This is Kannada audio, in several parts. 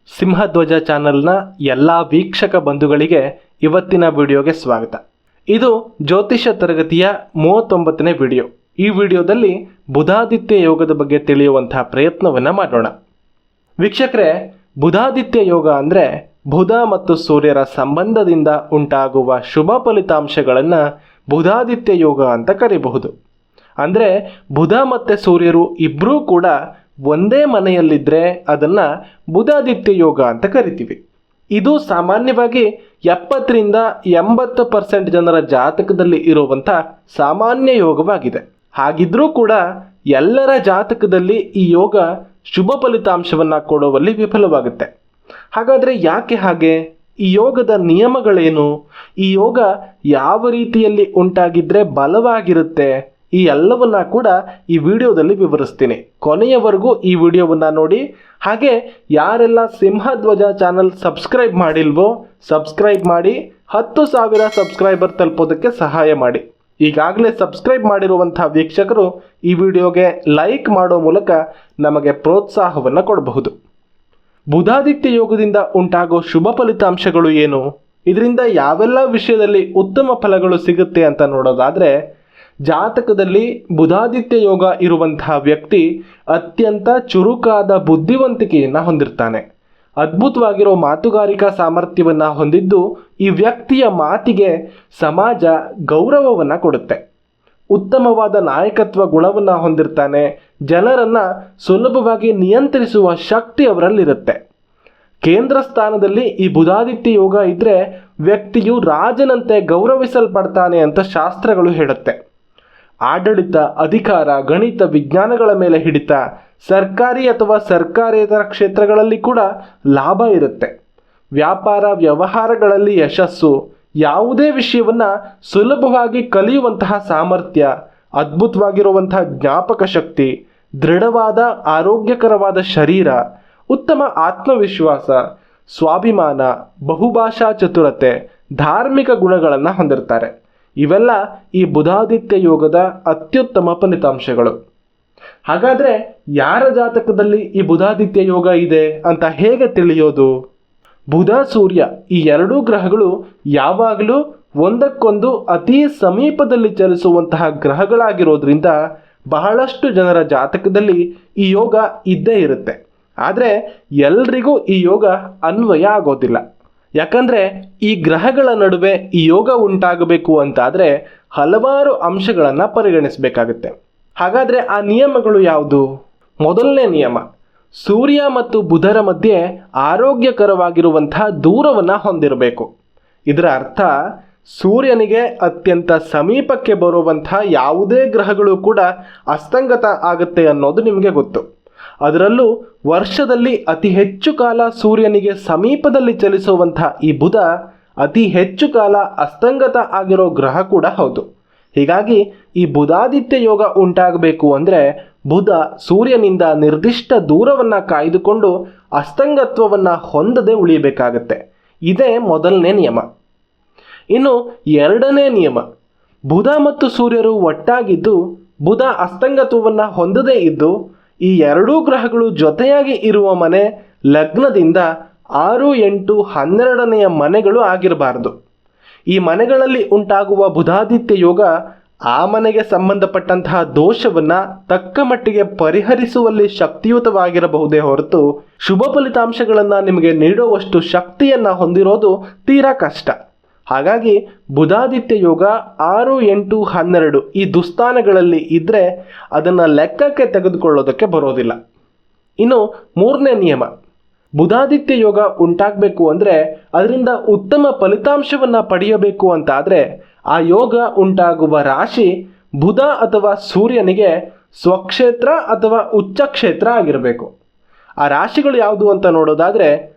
ಸಿಂಹಧ್ವಜ ಚಾನೆಲ್ನ ಎಲ್ಲ ವೀಕ್ಷಕ ಬಂಧುಗಳಿಗೆ ಇವತ್ತಿನ ವಿಡಿಯೋಗೆ ಸ್ವಾಗತ. ಇದು ಜ್ಯೋತಿಷ ತರಗತಿಯ 39ನೇ ವಿಡಿಯೋ. ಈ ವಿಡಿಯೋದಲ್ಲಿ ಬುಧಾದಿತ್ಯ ಯೋಗದ ಬಗ್ಗೆ ತಿಳಿಯುವಂತಹ ಪ್ರಯತ್ನವನ್ನು ಮಾಡೋಣ. ವೀಕ್ಷಕರೇ, ಬುಧಾದಿತ್ಯ ಯೋಗ ಅಂದರೆ ಬುಧ ಮತ್ತು ಸೂರ್ಯರ ಸಂಬಂಧದಿಂದ ಉಂಟಾಗುವ ಶುಭ ಫಲಿತಾಂಶಗಳನ್ನು ಬುಧಾದಿತ್ಯ ಯೋಗ ಅಂತ ಕರೀಬಹುದು. ಅಂದರೆ ಬುಧ ಮತ್ತು ಸೂರ್ಯರು ಇಬ್ಬರೂ ಕೂಡ ಒಂದೇ ಮನೆಯಲ್ಲಿದ್ದರೆ ಅದನ್ನು ಬುಧಾದಿತ್ಯ ಯೋಗ ಅಂತ ಕರಿತೀವಿ. ಇದು ಸಾಮಾನ್ಯವಾಗಿ 70-80% ಜನರ ಜಾತಕದಲ್ಲಿ ಇರುವಂಥ ಸಾಮಾನ್ಯ ಯೋಗವಾಗಿದೆ. ಹಾಗಿದ್ರೂ ಕೂಡ ಎಲ್ಲರ ಜಾತಕದಲ್ಲಿ ಈ ಯೋಗ ಶುಭ ಫಲಿತಾಂಶವನ್ನು ಕೊಡುವಲ್ಲಿ ವಿಫಲವಾಗುತ್ತೆ. ಹಾಗಾದರೆ ಯಾಕೆ ಹಾಗೆ? ಈ ಯೋಗದ ನಿಯಮಗಳೇನು? ಈ ಯೋಗ ಯಾವ ರೀತಿಯಲ್ಲಿ ಉಂಟಾಗಿದ್ದರೆ ಬಲವಾಗಿರುತ್ತೆ? ಈ ಎಲ್ಲವನ್ನ ಕೂಡ ಈ ವಿಡಿಯೋದಲ್ಲಿ ವಿವರಿಸ್ತೀನಿ. ಕೊನೆಯವರೆಗೂ ಈ ವಿಡಿಯೋವನ್ನು ನೋಡಿ. ಹಾಗೆ ಯಾರೆಲ್ಲ ಸಿಂಹಧ್ವಜ ಚಾನಲ್ ಸಬ್ಸ್ಕ್ರೈಬ್ ಮಾಡಿಲ್ವೋ ಸಬ್ಸ್ಕ್ರೈಬ್ ಮಾಡಿ 10,000 ಸಬ್ಸ್ಕ್ರೈಬರ್ ತಲುಪೋದಕ್ಕೆ ಸಹಾಯ ಮಾಡಿ. ಈಗಾಗಲೇ ಸಬ್ಸ್ಕ್ರೈಬ್ ಮಾಡಿರುವಂಥ ವೀಕ್ಷಕರು ಈ ವಿಡಿಯೋಗೆ ಲೈಕ್ ಮಾಡೋ ಮೂಲಕ ನಮಗೆ ಪ್ರೋತ್ಸಾಹವನ್ನು ಕೊಡಬಹುದು. ಬುಧಾದಿತ್ಯ ಯೋಗದಿಂದ ಉಂಟಾಗೋ ಶುಭ ಫಲಿತಾಂಶಗಳು ಏನು? ಇದರಿಂದ ಯಾವೆಲ್ಲ ವಿಷಯದಲ್ಲಿ ಉತ್ತಮ ಫಲಗಳು ಸಿಗುತ್ತೆ ಅಂತ ನೋಡೋದಾದರೆ, ಜಾತಕದಲ್ಲಿ ಬುಧಾದಿತ್ಯ ಯೋಗ ಇರುವಂತಹ ವ್ಯಕ್ತಿ ಅತ್ಯಂತ ಚುರುಕಾದ ಬುದ್ಧಿವಂತಿಕೆಯನ್ನು ಹೊಂದಿರ್ತಾನೆ. ಅದ್ಭುತವಾಗಿರೋ ಮಾತುಗಾರಿಕಾ ಸಾಮರ್ಥ್ಯವನ್ನು ಹೊಂದಿದ್ದು ಈ ವ್ಯಕ್ತಿಯ ಮಾತಿಗೆ ಸಮಾಜ ಗೌರವವನ್ನು ಕೊಡುತ್ತೆ. ಉತ್ತಮವಾದ ನಾಯಕತ್ವ ಗುಣವನ್ನು ಹೊಂದಿರ್ತಾನೆ. ಜನರನ್ನು ಸುಲಭವಾಗಿ ನಿಯಂತ್ರಿಸುವ ಶಕ್ತಿ ಅವರಲ್ಲಿರುತ್ತೆ. ಕೇಂದ್ರ ಸ್ಥಾನದಲ್ಲಿ ಈ ಬುಧಾದಿತ್ಯ ಯೋಗ ಇದ್ದರೆ ವ್ಯಕ್ತಿಯು ರಾಜನಂತೆ ಗೌರವಿಸಲ್ಪಡ್ತಾನೆ ಅಂತ ಶಾಸ್ತ್ರಗಳು ಹೇಳುತ್ತೆ. ಆಡಳಿತ, ಅಧಿಕಾರ, ಗಣಿತ, ವಿಜ್ಞಾನಗಳ ಮೇಲೆ ಹಿಡಿತ, ಸರ್ಕಾರಿ ಅಥವಾ ಸರ್ಕಾರೇತರ ಕ್ಷೇತ್ರಗಳಲ್ಲಿ ಕೂಡ ಲಾಭ ಇರುತ್ತೆ. ವ್ಯಾಪಾರ ವ್ಯವಹಾರಗಳಲ್ಲಿ ಯಶಸ್ಸು, ಯಾವುದೇ ವಿಷಯವನ್ನು ಸುಲಭವಾಗಿ ಕಲಿಯುವಂತಹ ಸಾಮರ್ಥ್ಯ, ಅದ್ಭುತವಾಗಿರುವಂತಹ ಜ್ಞಾಪಕ ಶಕ್ತಿ, ದೃಢವಾದ ಆರೋಗ್ಯಕರವಾದ ಶರೀರ, ಉತ್ತಮ ಆತ್ಮವಿಶ್ವಾಸ, ಸ್ವಾಭಿಮಾನ, ಬಹುಭಾಷಾ ಚತುರತೆ, ಧಾರ್ಮಿಕ ಗುಣಗಳನ್ನು ಹೊಂದಿರ್ತಾರೆ. ಇವೆಲ್ಲ ಈ ಬುಧಾದಿತ್ಯ ಯೋಗದ ಅತ್ಯುತ್ತಮ ಫಲಿತಾಂಶಗಳು. ಹಾಗಾದರೆ ಯಾರ ಜಾತಕದಲ್ಲಿ ಈ ಬುಧಾದಿತ್ಯ ಯೋಗ ಇದೆ ಅಂತ ಹೇಗೆ ತಿಳಿಯೋದು? ಬುಧ ಸೂರ್ಯ ಈ ಎರಡೂ ಗ್ರಹಗಳು ಯಾವಾಗಲೂ ಒಂದಕ್ಕೊಂದು ಅತಿ ಸಮೀಪದಲ್ಲಿ ಚಲಿಸುವಂತಹ ಗ್ರಹಗಳಾಗಿರೋದ್ರಿಂದ ಬಹಳಷ್ಟು ಜನರ ಜಾತಕದಲ್ಲಿ ಈ ಯೋಗ ಇದ್ದೇ ಇರುತ್ತೆ. ಆದರೆ ಎಲ್ರಿಗೂ ಈ ಯೋಗ ಅನ್ವಯ ಆಗೋದಿಲ್ಲ. ಯಾಕಂದರೆ ಈ ಗ್ರಹಗಳ ನಡುವೆ ಈ ಯೋಗ ಉಂಟಾಗಬೇಕು ಅಂತಾದರೆ ಹಲವಾರು ಅಂಶಗಳನ್ನು ಪರಿಗಣಿಸಬೇಕಾಗುತ್ತೆ. ಹಾಗಾದರೆ ಆ ನಿಯಮಗಳು ಯಾವುದು? ಮೊದಲನೇ ನಿಯಮ, ಸೂರ್ಯ ಮತ್ತು ಬುಧರ ಮಧ್ಯೆ ಆರೋಗ್ಯಕರವಾಗಿರುವಂತಹ ದೂರವನ್ನು ಹೊಂದಿರಬೇಕು. ಇದರ ಅರ್ಥ ಸೂರ್ಯನಿಗೆ ಅತ್ಯಂತ ಸಮೀಪಕ್ಕೆ ಬರುವಂತಹ ಯಾವುದೇ ಗ್ರಹಗಳು ಕೂಡ ಅಸ್ತಂಗತ ಆಗುತ್ತೆ ಅನ್ನೋದು ನಿಮಗೆ ಗೊತ್ತು. ಅದರಲ್ಲೂ ವರ್ಷದಲ್ಲಿ ಅತಿ ಹೆಚ್ಚು ಕಾಲ ಸೂರ್ಯನಿಗೆ ಸಮೀಪದಲ್ಲಿ ಚಲಿಸುವಂತಹ ಈ ಬುಧ ಅತಿ ಹೆಚ್ಚು ಕಾಲ ಅಸ್ತಂಗತ ಆಗಿರೋ ಗ್ರಹ ಕೂಡ ಹೌದು. ಹೀಗಾಗಿ ಈ ಬುಧಾದಿತ್ಯ ಯೋಗ ಉಂಟಾಗಬೇಕು ಅಂದರೆ ಬುಧ ಸೂರ್ಯನಿಂದ ನಿರ್ದಿಷ್ಟ ದೂರವನ್ನು ಕಾಯ್ದುಕೊಂಡು ಅಸ್ತಂಗತ್ವವನ್ನು ಹೊಂದದೆ ಉಳಿಯಬೇಕಾಗತ್ತೆ. ಇದೇ ಮೊದಲನೇ ನಿಯಮ. ಇನ್ನು ಎರಡನೇ ನಿಯಮ, ಬುಧ ಮತ್ತು ಸೂರ್ಯರು ಒಟ್ಟಾಗಿದ್ದು ಬುಧ ಅಸ್ತಂಗತ್ವವನ್ನು ಹೊಂದದೇ ಇದ್ದು ಈ ಎರಡೂ ಗ್ರಹಗಳು ಜೊತೆಯಾಗಿ ಇರುವ ಮನೆ ಲಗ್ನದಿಂದ 6, 8, 12ನೆಯ ಮನೆಗಳು ಆಗಿರಬಾರ್ದು. ಈ ಮನೆಗಳಲ್ಲಿ ಉಂಟಾಗುವ ಬುಧಾದಿತ್ಯ ಯೋಗ ಆ ಮನೆಗೆ ಸಂಬಂಧಪಟ್ಟಂತಹ ದೋಷವನ್ನು ತಕ್ಕ ಮಟ್ಟಿಗೆ ಪರಿಹರಿಸುವಲ್ಲಿ ಶಕ್ತಿಯುತವಾಗಿರಬಹುದೇ ಹೊರತು ಶುಭ ಫಲಿತಾಂಶಗಳನ್ನು ನಿಮಗೆ ನೀಡುವಷ್ಟು ಶಕ್ತಿಯನ್ನು ಹೊಂದಿರೋದು ತೀರಾ ಕಷ್ಟ. ಹಾಗಾಗಿ ಬುಧಾದಿತ್ಯ ಯೋಗ 6, 8, 12 ಈ ದುಸ್ಥಾನಗಳಲ್ಲಿ ಇದ್ದರೆ ಅದನ್ನು ಲೆಕ್ಕಕ್ಕೆ ತೆಗೆದುಕೊಳ್ಳೋದಕ್ಕೆ ಬರೋದಿಲ್ಲ. ಇನ್ನು ಮೂರನೇ ನಿಯಮ, ಬುಧಾದಿತ್ಯ ಯೋಗ ಉಂಟಾಗಬೇಕು ಅಂದರೆ ಅದರಿಂದ ಉತ್ತಮ ಫಲಿತಾಂಶವನ್ನು ಪಡೆಯಬೇಕು ಅಂತಾದರೆ ಆ ಯೋಗ ಉಂಟಾಗುವ ರಾಶಿ ಬುಧ ಅಥವಾ ಸೂರ್ಯನಿಗೆ ಸ್ವಕ್ಷೇತ್ರ ಅಥವಾ ಉಚ್ಚಕ್ಷೇತ್ರ ಆಗಿರಬೇಕು. ಆ ರಾಶಿಗಳು ಯಾವುದು ಅಂತ ನೋಡೋದಾದರೆ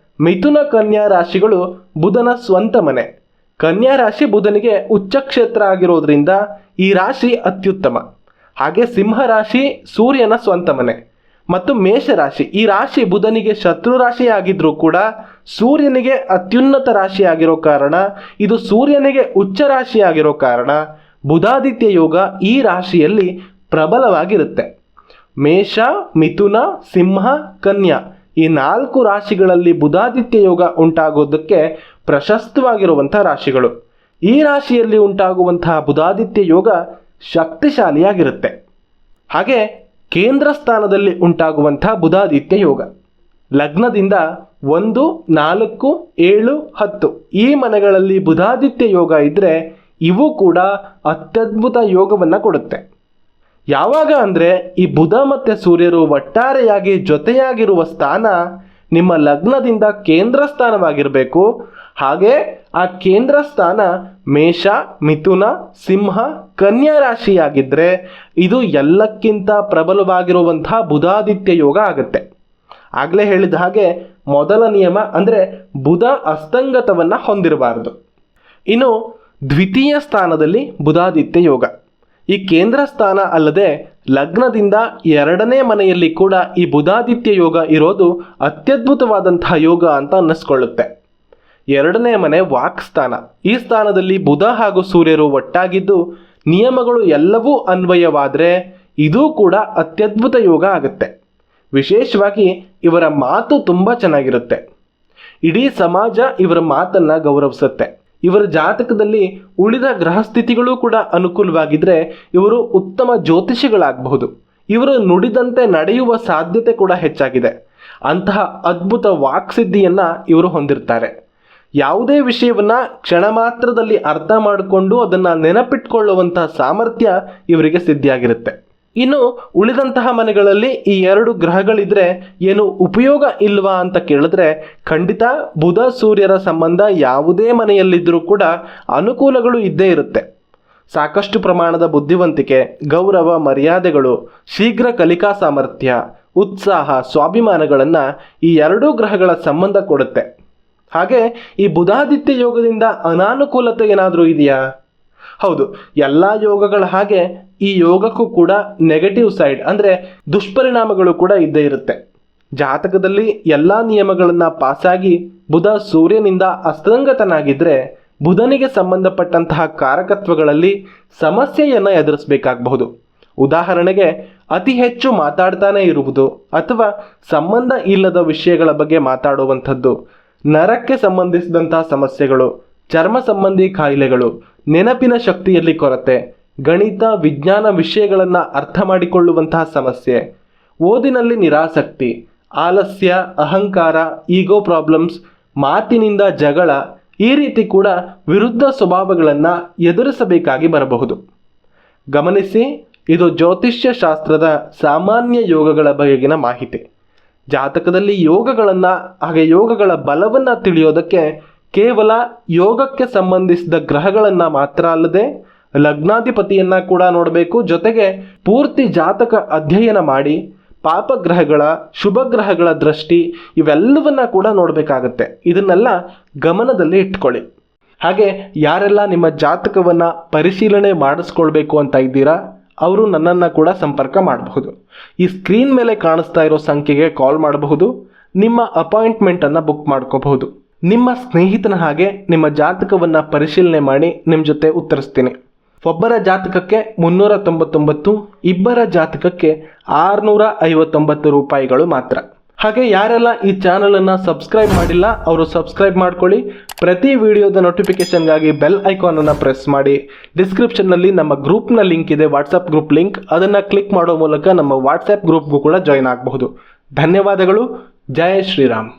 ಮಿಥುನ ಕನ್ಯಾ ರಾಶಿಗಳು ಬುಧನ ಸ್ವಂತ ಮನೆ. ಕನ್ಯಾ ರಾಶಿ ಬುಧನಿಗೆ ಉಚ್ಚಕ್ಷೇತ್ರ ಆಗಿರೋದ್ರಿಂದ ಈ ರಾಶಿ ಅತ್ಯುತ್ತಮ. ಹಾಗೆ ಸಿಂಹ ರಾಶಿ ಸೂರ್ಯನ ಸ್ವಂತ ಮನೆ. ಮತ್ತು ಮೇಷರಾಶಿ ಈ ರಾಶಿ ಬುಧನಿಗೆ ಶತ್ರು ರಾಶಿ ಆಗಿದ್ರೂ ಕೂಡ ಸೂರ್ಯನಿಗೆ ಅತ್ಯುನ್ನತ ರಾಶಿ ಆಗಿರೋ ಕಾರಣ, ಇದು ಸೂರ್ಯನಿಗೆ ಉಚ್ಚ ರಾಶಿ ಆಗಿರೋ ಕಾರಣ ಬುಧಾದಿತ್ಯ ಯೋಗ ಈ ರಾಶಿಯಲ್ಲಿ ಪ್ರಬಲವಾಗಿರುತ್ತೆ. ಮೇಷ, ಮಿಥುನ, ಸಿಂಹ, ಕನ್ಯಾ ಈ 4 ರಾಶಿಗಳಲ್ಲಿ ಬುಧಾದಿತ್ಯ ಯೋಗ ಉಂಟಾಗೋದಕ್ಕೆ ಪ್ರಶಸ್ತವಾಗಿರುವಂಥ ರಾಶಿಗಳು. ಈ ರಾಶಿಯಲ್ಲಿ ಉಂಟಾಗುವಂತಹ ಬುಧಾದಿತ್ಯ ಯೋಗ ಶಕ್ತಿಶಾಲಿಯಾಗಿರುತ್ತೆ. ಹಾಗೆ ಕೇಂದ್ರ ಸ್ಥಾನದಲ್ಲಿ ಉಂಟಾಗುವಂತಹ ಬುಧಾದಿತ್ಯ ಯೋಗ ಲಗ್ನದಿಂದ 1, 4, 7, 10 ಈ ಮನೆಗಳಲ್ಲಿ ಬುಧಾದಿತ್ಯ ಯೋಗ ಇದ್ದರೆ ಇವು ಕೂಡ ಅತ್ಯದ್ಭುತ ಯೋಗವನ್ನು ಕೊಡುತ್ತೆ. ಯಾವಾಗ ಅಂದರೆ ಈ ಬುಧ ಮತ್ತು ಸೂರ್ಯರು ಒಟ್ಟಾರೆಯಾಗಿ ಜೊತೆಯಾಗಿರುವ ಸ್ಥಾನ ನಿಮ್ಮ ಲಗ್ನದಿಂದ ಕೇಂದ್ರ ಸ್ಥಾನವಾಗಿರಬೇಕು. ಹಾಗೆ ಆ ಕೇಂದ್ರ ಸ್ಥಾನ ಮೇಷ, ಮಿಥುನ, ಸಿಂಹ, ಕನ್ಯಾ ರಾಶಿಯಾಗಿದ್ದರೆ ಇದು ಎಲ್ಲಕ್ಕಿಂತ ಪ್ರಬಲವಾಗಿರುವಂತಹ ಬುಧಾದಿತ್ಯ ಯೋಗ ಆಗುತ್ತೆ. ಆಗಲೇ ಹೇಳಿದ ಹಾಗೆ ಮೊದಲ ನಿಯಮ ಅಂದರೆ ಬುಧ ಅಸ್ತಂಗತವನ್ನು ಹೊಂದಿರಬಾರದು. ಇನ್ನು ದ್ವಿತೀಯ ಸ್ಥಾನದಲ್ಲಿ ಬುಧಾದಿತ್ಯ ಯೋಗ ಈ ಕೇಂದ್ರ ಸ್ಥಾನ ಅಲ್ಲದೆ ಲಗ್ನದಿಂದ 2ನೇ ಮನೆಯಲ್ಲಿ ಕೂಡ ಈ ಬುಧಾದಿತ್ಯ ಯೋಗ ಇರೋದು ಅತ್ಯದ್ಭುತವಾದಂತಹ ಯೋಗ ಅಂತ ಅನ್ನಿಸ್ಕೊಳ್ಳುತ್ತೆ. 2ನೇ ಮನೆ ವಾಕ್ಸ್ಥಾನ. ಈ ಸ್ಥಾನದಲ್ಲಿ ಬುಧ ಹಾಗೂ ಸೂರ್ಯರು ಒಟ್ಟಾಗಿದ್ದು ನಿಯಮಗಳು ಎಲ್ಲವೂ ಅನ್ವಯವಾದರೆ ಇದೂ ಕೂಡ ಅತ್ಯದ್ಭುತ ಯೋಗ ಆಗುತ್ತೆ. ವಿಶೇಷವಾಗಿ ಇವರ ಮಾತು ತುಂಬ ಚೆನ್ನಾಗಿರುತ್ತೆ. ಇಡೀ ಸಮಾಜ ಇವರ ಮಾತನ್ನು ಗೌರವಿಸುತ್ತೆ. ಇವರ ಜಾತಕದಲ್ಲಿ ಉಳಿದ ಗ್ರಹಸ್ಥಿತಿಗಳು ಕೂಡ ಅನುಕೂಲವಾಗಿದ್ದರೆ ಇವರು ಉತ್ತಮ ಜ್ಯೋತಿಷಿಗಳಾಗಬಹುದು. ಇವರು ನುಡಿದಂತೆ ನಡೆಯುವ ಸಾಧ್ಯತೆ ಕೂಡ ಹೆಚ್ಚಾಗಿದೆ. ಅಂತಹ ಅದ್ಭುತ ವಾಕ್ಸಿದ್ಧಿಯನ್ನು ಇವರು ಹೊಂದಿರ್ತಾರೆ. ಯಾವುದೇ ವಿಷಯವನ್ನು ಕ್ಷಣ ಮಾತ್ರದಲ್ಲಿ ಅರ್ಥ ಮಾಡಿಕೊಂಡು ಅದನ್ನು ನೆನಪಿಟ್ಕೊಳ್ಳುವಂತಹ ಸಾಮರ್ಥ್ಯ ಇವರಿಗೆ ಸಿದ್ಧಿಯಾಗಿರುತ್ತೆ. ಇನ್ನು ಉಳಿದಂತಹ ಮನೆಗಳಲ್ಲಿ ಈ 2 ಗ್ರಹಗಳಿದ್ರೆ ಏನು ಉಪಯೋಗ ಇಲ್ವಾ ಅಂತ ಕೇಳಿದ್ರೆ ಖಂಡಿತ ಬುಧ ಸೂರ್ಯರ ಸಂಬಂಧ ಯಾವುದೇ ಮನೆಯಲ್ಲಿದ್ದರೂ ಕೂಡ ಅನುಕೂಲಗಳು ಇದ್ದೇ ಇರುತ್ತೆ. ಸಾಕಷ್ಟು ಪ್ರಮಾಣದ ಬುದ್ಧಿವಂತಿಕೆ, ಗೌರವ, ಮರ್ಯಾದೆಗಳು, ಶೀಘ್ರ ಕಲಿಕಾ ಸಾಮರ್ಥ್ಯ, ಉತ್ಸಾಹ, ಸ್ವಾಭಿಮಾನಗಳನ್ನು ಈ 2 ಗ್ರಹಗಳ ಸಂಬಂಧ ಕೊಡುತ್ತೆ. ಹಾಗೆ ಈ ಬುಧಾದಿತ್ಯ ಯೋಗದಿಂದ ಅನಾನುಕೂಲತೆ ಏನಾದರೂ ಇದೆಯಾ? ಹೌದು, ಎಲ್ಲ ಯೋಗಗಳ ಹಾಗೆ ಈ ಯೋಗಕ್ಕೂ ಕೂಡ ನೆಗೆಟಿವ್ ಸೈಡ್ ಅಂದರೆ ದುಷ್ಪರಿಣಾಮಗಳು ಕೂಡ ಇದ್ದೇ ಇರುತ್ತೆ. ಜಾತಕದಲ್ಲಿ ಎಲ್ಲ ನಿಯಮಗಳನ್ನು ಪಾಸಾಗಿ ಬುಧ ಸೂರ್ಯನಿಂದ ಅಸ್ತಂಗತನಾಗಿದ್ದರೆ ಬುಧನಿಗೆ ಸಂಬಂಧಪಟ್ಟಂತಹ ಕಾರಕತ್ವಗಳಲ್ಲಿ ಸಮಸ್ಯೆಯನ್ನು ಎದುರಿಸಬೇಕಾಗಬಹುದು. ಉದಾಹರಣೆಗೆ ಅತಿ ಹೆಚ್ಚು ಮಾತಾಡ್ತಾನೆ ಇರುವುದು ಅಥವಾ ಸಂಬಂಧ ಇಲ್ಲದ ವಿಷಯಗಳ ಬಗ್ಗೆ ಮಾತಾಡುವಂಥದ್ದು, ನರಕ್ಕೆ ಸಂಬಂಧಿಸಿದಂತಹ ಸಮಸ್ಯೆಗಳು, ಚರ್ಮ ಸಂಬಂಧಿ ಕಾಯಿಲೆಗಳು, ನೆನಪಿನ ಶಕ್ತಿಯಲ್ಲಿ ಕೊರತೆ, ಗಣಿತ ವಿಜ್ಞಾನ ವಿಷಯಗಳನ್ನು ಅರ್ಥ ಮಾಡಿಕೊಳ್ಳುವಂತಹ ಸಮಸ್ಯೆ, ಓದಿನಲ್ಲಿ ನಿರಾಸಕ್ತಿ, ಆಲಸ್ಯ, ಅಹಂಕಾರ, ಈಗೋ ಪ್ರಾಬ್ಲಮ್ಸ್, ಮಾತಿನಿಂದ ಜಗಳ ಈ ರೀತಿ ಕೂಡ ವಿರುದ್ಧ ಸ್ವಭಾವಗಳನ್ನು ಎದುರಿಸಬೇಕಾಗಿ ಬರಬಹುದು. ಗಮನಿಸಿ, ಇದು ಜ್ಯೋತಿಷ್ಯ ಶಾಸ್ತ್ರದ ಸಾಮಾನ್ಯ ಯೋಗಗಳ ಬಗೆಗಿನ ಮಾಹಿತಿ. ಜಾತಕದಲ್ಲಿ ಯೋಗಗಳನ್ನು ಹಾಗೆ ಯೋಗಗಳ ಬಲವನ್ನು ತಿಳಿಯೋದಕ್ಕೆ ಕೇವಲ ಯೋಗಕ್ಕೆ ಸಂಬಂಧಿಸಿದ ಗ್ರಹಗಳನ್ನು ಮಾತ್ರ ಅಲ್ಲದೆ ಲಗ್ನಾಧಿಪತಿಯನ್ನು ಕೂಡ ನೋಡಬೇಕು. ಜೊತೆಗೆ ಪೂರ್ತಿ ಜಾತಕ ಅಧ್ಯಯನ ಮಾಡಿ ಪಾಪಗ್ರಹಗಳ, ಶುಭಗ್ರಹಗಳ ದೃಷ್ಟಿ ಇವೆಲ್ಲವನ್ನ ಕೂಡ ನೋಡಬೇಕಾಗತ್ತೆ. ಇದನ್ನೆಲ್ಲ ಗಮನದಲ್ಲಿ ಇಟ್ಕೊಳ್ಳಿ. ಹಾಗೆ ಯಾರೆಲ್ಲ ನಿಮ್ಮ ಜಾತಕವನ್ನು ಪರಿಶೀಲನೆ ಮಾಡಿಸ್ಕೊಳ್ಬೇಕು ಅಂತ ಇದ್ದೀರಾ ಅವರು ನನ್ನನ್ನು ಕೂಡ ಸಂಪರ್ಕ ಮಾಡಬಹುದು. ಈ ಸ್ಕ್ರೀನ್ ಮೇಲೆ ಕಾಣಿಸ್ತಾ ಇರೋ ಸಂಖ್ಯೆಗೆ ಕಾಲ್ ಮಾಡಬಹುದು. ನಿಮ್ಮ ಅಪಾಯಿಂಟ್ಮೆಂಟನ್ನು ಬುಕ್ ಮಾಡ್ಕೋಬಹುದು. ನಿಮ್ಮ ಸ್ನೇಹಿತನ ಹಾಗೆ ನಿಮ್ಮ ಜಾತಕವನ್ನು ಪರಿಶೀಲನೆ ಮಾಡಿ ನಿಮ್ಮ ಜೊತೆ ಉತ್ತರಿಸ್ತೀನಿ. ಒಬ್ಬರ ಜಾತಕಕ್ಕೆ 399, ಇಬ್ಬರ ಜಾತಕಕ್ಕೆ 659 ರೂಪಾಯಿಗಳು ಮಾತ್ರ. ಹಾಗೆ ಯಾರೆಲ್ಲ ಈ ಚಾನಲನ್ನು ಸಬ್ಸ್ಕ್ರೈಬ್ ಮಾಡಿಲ್ಲ ಅವರು ಸಬ್ಸ್ಕ್ರೈಬ್ ಮಾಡ್ಕೊಳ್ಳಿ. ಪ್ರತಿ ವಿಡಿಯೋದ ನೋಟಿಫಿಕೇಶನ್ಗಾಗಿ ಬೆಲ್ ಐಕಾನನ್ನು ಪ್ರೆಸ್ ಮಾಡಿ. ಡಿಸ್ಕ್ರಿಪ್ಷನ್ನಲ್ಲಿ ನಮ್ಮ ಗ್ರೂಪ್ನ ಲಿಂಕ್ ಇದೆ, ವಾಟ್ಸಪ್ ಗ್ರೂಪ್ ಲಿಂಕ್. ಅದನ್ನು ಕ್ಲಿಕ್ ಮಾಡೋ ಮೂಲಕ ನಮ್ಮ ವಾಟ್ಸಪ್ ಗ್ರೂಪ್ಗೂ ಕೂಡ ಜಾಯಿನ್ ಆಗಬಹುದು. ಧನ್ಯವಾದಗಳು. ಜೈ ಶ್ರೀರಾಮ್.